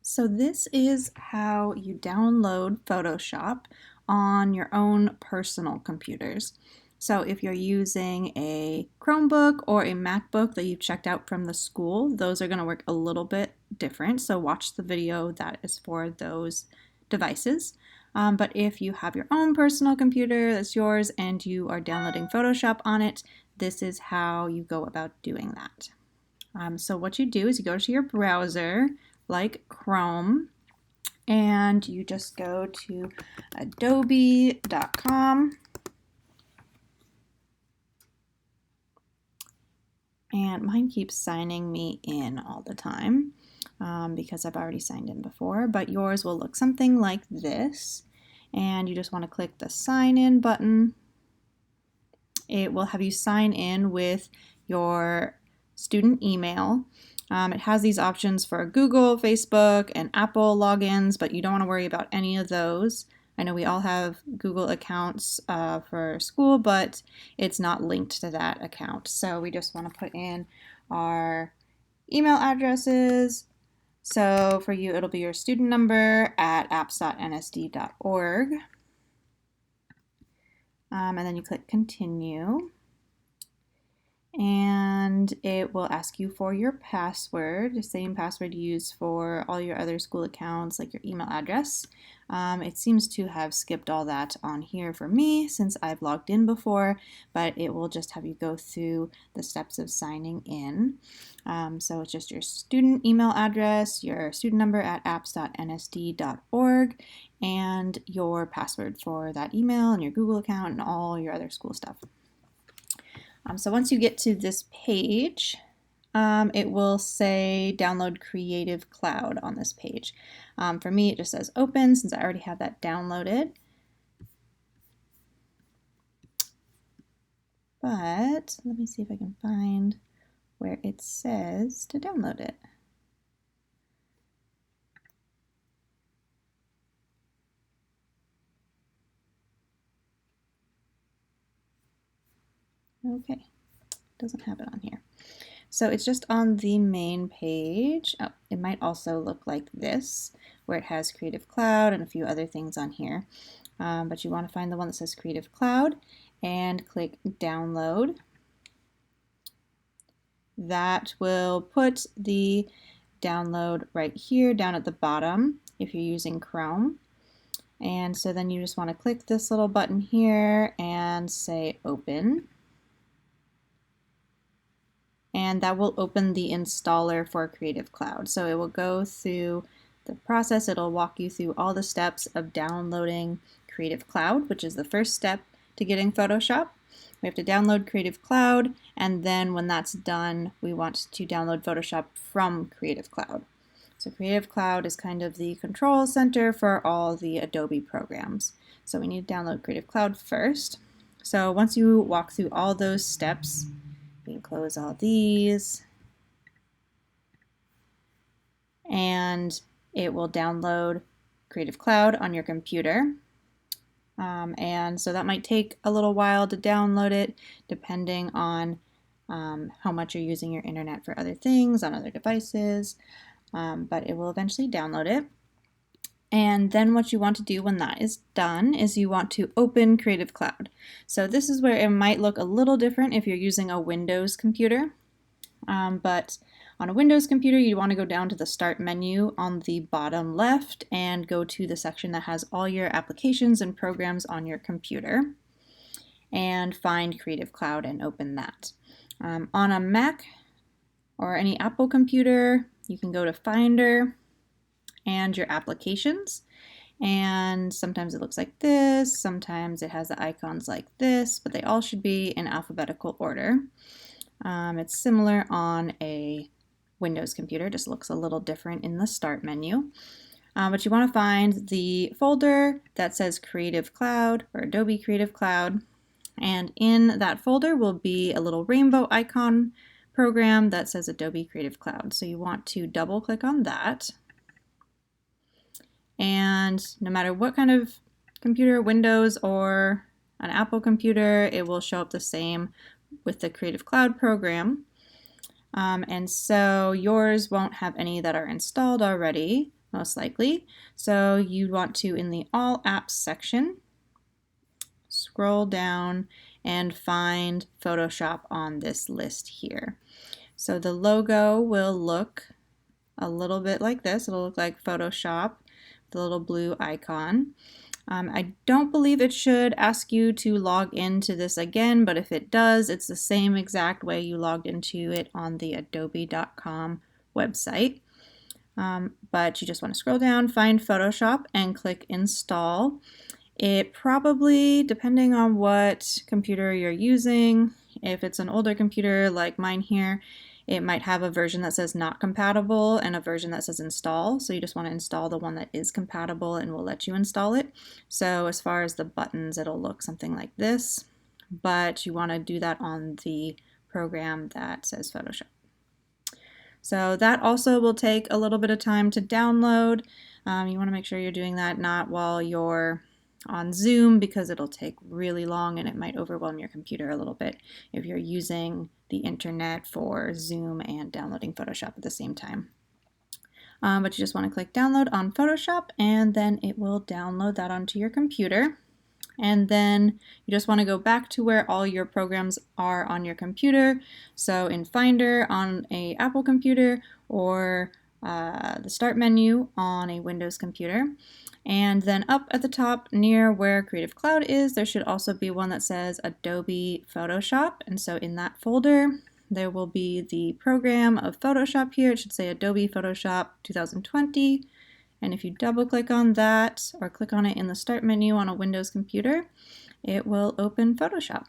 So this is how you download Photoshop on your own personal computers. So if you're using a Chromebook or a MacBook that you've checked out from the school, those are going to work a little bit different. So watch the video that is for those devices. But if you have your own personal computer that's yours and you are downloading Photoshop on it, this is how you go about doing that. So what you do is you go to your browser like Chrome and you just go to adobe.com and mine keeps signing me in all the time because I've already signed in before, but yours will look something like this, and you just want to click the sign in button. It will have you sign in with your student email. It has these options for Google, Facebook, and Apple logins, but you don't want to worry about any of those. I know we all have Google accounts for school, but it's not linked to that account. So we just want to put in our email addresses. So for you, it'll be your student number at apps.nsd.org. And then you click continue. And it will ask you for your password, the same password you use for all your other school accounts, like your email address. It seems to have skipped all that on here for me since I've logged in before, but it will just have you go through the steps of signing in. So it's just your student email address, your student number at apps.nsd.org, and your password for that email and your Google account and all your other school stuff. So once you get to this page, it will say download Creative Cloud on this page. For me, it just says open since I already have that downloaded. But let me see if I can find where it says to download it. Okay, doesn't have it on here. So it's just on the main page. Oh, it might also look like this, where it has Creative Cloud and a few other things on here. But you want to find the one that says Creative Cloud and click Download. That will put the download right here down at the bottom if you're using Chrome. And so then you just want to click this little button here and say Open. And that will open the installer for Creative Cloud. So it will go through the process. It'll walk you through all the steps of downloading Creative Cloud, which is the first step to getting Photoshop. We have to download Creative Cloud, and then when that's done, we want to download Photoshop from Creative Cloud. So Creative Cloud is kind of the control center for all the Adobe programs. So we need to download Creative Cloud first. So once you walk through all those steps, we can close all these, and it will download Creative Cloud on your computer. And so that might take a little while to download it, depending on how much you're using your internet for other things on other devices, but it will eventually download it. And then what you want to do when that is done is you want to open Creative Cloud. So this is where it might look a little different if you're using a Windows computer. But on a Windows computer, you want to go down to the Start menu on the bottom left and go to the section that has all your applications and programs on your computer and find Creative Cloud and open that. On a Mac or any Apple computer, you can go to Finder and your applications, and sometimes it looks like this, sometimes it has the icons like this, but they all should be in alphabetical order. It's similar on a Windows computer, just looks a little different in the Start menu. But you want to find the folder that says Creative Cloud or Adobe Creative Cloud, and in that folder will be a little rainbow icon program that says Adobe Creative Cloud. So you want to double click on that. And no matter what kind of computer, Windows or an Apple computer, it will show up the same with the Creative Cloud program. And so yours won't have any that are installed already, most likely. So you want to, in the All Apps section, scroll down and find Photoshop on this list here. So the logo will look a little bit like this. It'll look like Photoshop, the little blue icon. I don't believe it should ask you to log into this again, but if it does, it's the same exact way you logged into it on the adobe.com website. But you just want to scroll down, find Photoshop, and click Install. It probably, depending on what computer you're using, if it's an older computer like mine here, it might have a version that says not compatible and a version that says install. So you just want to install the one that is compatible and will let you install it. So as far as the buttons, it'll look something like this, but you want to do that on the program that says Photoshop. So that also will take a little bit of time to download. You want to make sure you're doing that not while you're on Zoom, because it'll take really long and it might overwhelm your computer a little bit if you're using the internet for Zoom and downloading Photoshop at the same time. But you just want to click download on Photoshop and then it will download that onto your computer. And then you just want to go back to where all your programs are on your computer. So in Finder on an Apple computer, or the Start menu on a Windows computer. And then up at the top near where Creative Cloud is, there should also be one that says Adobe Photoshop. And so in that folder, there will be the program of Photoshop here. It should say Adobe Photoshop 2020. And if you double click on that or click on it in the Start menu on a Windows computer, it will open Photoshop.